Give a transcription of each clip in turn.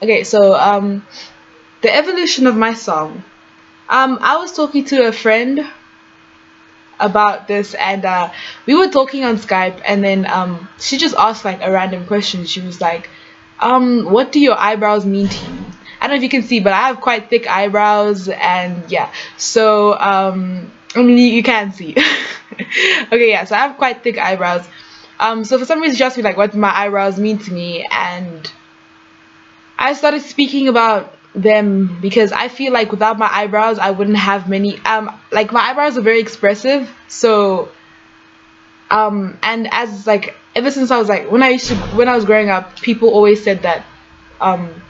Okay, so the evolution of my song. I was talking to a friend about this, and we were talking on Skype, and then she just asked like a random question. She was like, what do your eyebrows mean to you? I don't know if you can see, but I have quite thick eyebrows, and yeah. So I mean, you can see. Okay, yeah. So I have quite thick eyebrows. So for some reason, she asked me like what my eyebrows mean to me, and I started speaking about them because I feel like without my eyebrows, I wouldn't have many. Like my eyebrows are very expressive, so and as like ever since I was like when I was growing up, people always said that um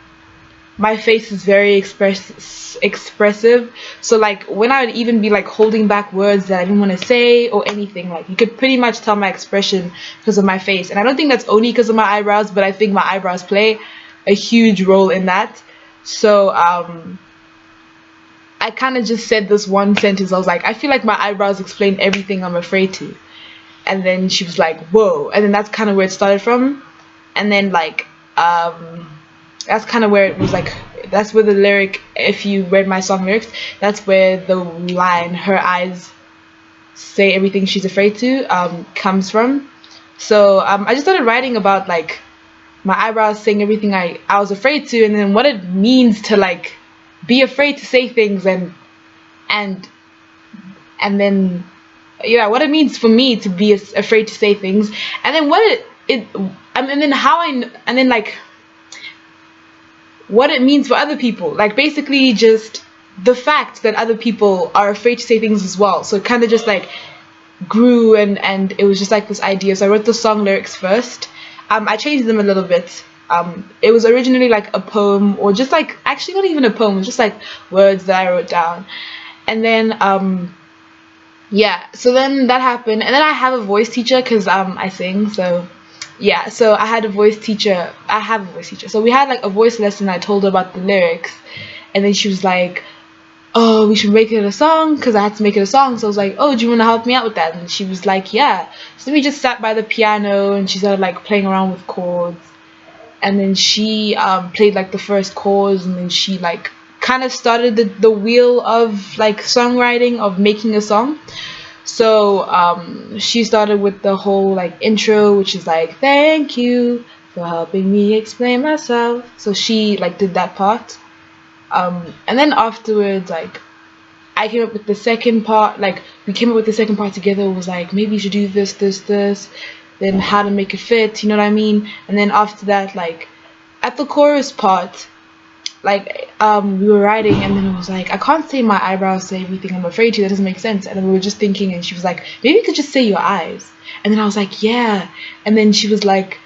my face is very expressive. So like when I would even be like holding back words that I didn't want to say or anything, like you could pretty much tell my expression because of my face. And I don't think that's only because of my eyebrows, but I think my eyebrows play a huge role in that. So I kind of just said this one sentence. I was like, I feel like my eyebrows explain everything I'm afraid to. And then she was like, whoa. And then that's kind of where it started from. And then like that's kind of where it was like, that's where the lyric, if you read my song lyrics, that's where the line her eyes say everything she's afraid to comes from. So I just started writing about like my eyebrows saying everything I was afraid to, and then what it means to like be afraid to say things, and and then yeah, what it means for me to be afraid to say things, and then what it and then how and then like what it means for other people, like basically just the fact that other people are afraid to say things as well. So it kind of just like grew, and it was just like this idea. So I wrote the song lyrics first. I changed them a little bit. It was originally like a poem, or just like, actually not even a poem, it was just like words that I wrote down. And then yeah, so then that happened, and then I have a voice teacher because I sing. So yeah, so I had a voice teacher. I have a voice teacher. So we had like a voice lesson. I told her about the lyrics, and then she was like, oh, we should make it a song, because I had to make it a song. So I was like, oh, do you want to help me out with that? And she was like, yeah. So we just sat by the piano, and she started like playing around with chords, and then she played like the first chords, and then she like kind of started the wheel of like songwriting, of making a song. So she started with the whole like intro, which is like, thank you for helping me explain myself. So she like did that part. And then afterwards, like I came up with the second part. Like we came up with the second part together. It was like, maybe you should do this, this, this, then how to make it fit, you know what I mean? And then after that, like at the chorus part, like we were writing, and then it was like, I can't say my eyebrows say everything I'm afraid to, that doesn't make sense. And then we were just thinking, and she was like, maybe you could just say your eyes. And then I was like, yeah. And then she was like,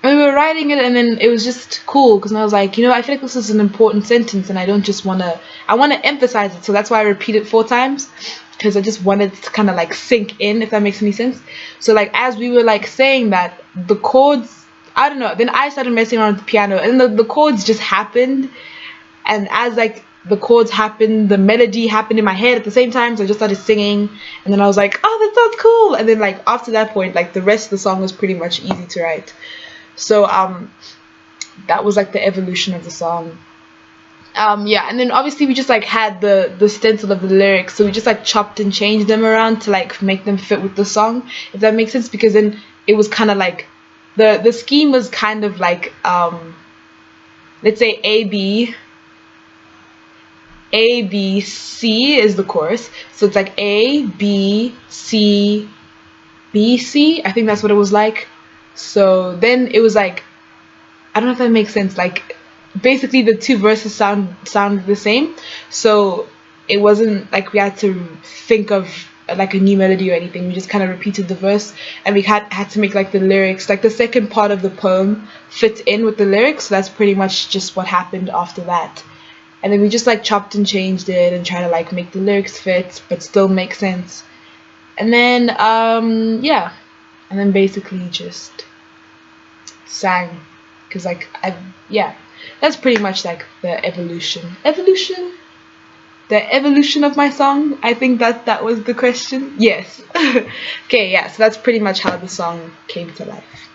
and we were writing it, and then it was just cool, because I was like, you know, I feel like this is an important sentence, and I don't just want to, I want to emphasize it. So that's why I repeat it 4 times, because I just wanted to kind of like sink in, if that makes any sense. So like as we were like saying that, the chords, I don't know, then I started messing around with the piano, and the chords just happened. And as like the chords happened, the melody happened in my head at the same time, so I just started singing, and then I was like, oh, that sounds cool. And then like after that point, like the rest of the song was pretty much easy to write. So that was like the evolution of the song. Yeah, and then obviously we just like had the stencil of the lyrics, so we just like chopped and changed them around to like make them fit with the song, if that makes sense, because then it was kind of like the scheme was kind of like let's say A B C is the chorus, so it's like A B C B C, I think that's what it was like. So then it was like, I don't know if that makes sense, like basically the 2 verses sound the same, so it wasn't like we had to think of like a new melody or anything. We just kind of repeated the verse, and we had to make like the lyrics, like the second part of the poem, fit in with the lyrics. So that's pretty much just what happened after that. And then we just like chopped and changed it and try to like make the lyrics fit but still make sense. And then yeah, and then basically just sang, because like yeah, that's pretty much like the evolution of my song. I think that was the question. Yes. Okay, yeah, so that's pretty much how the song came to life.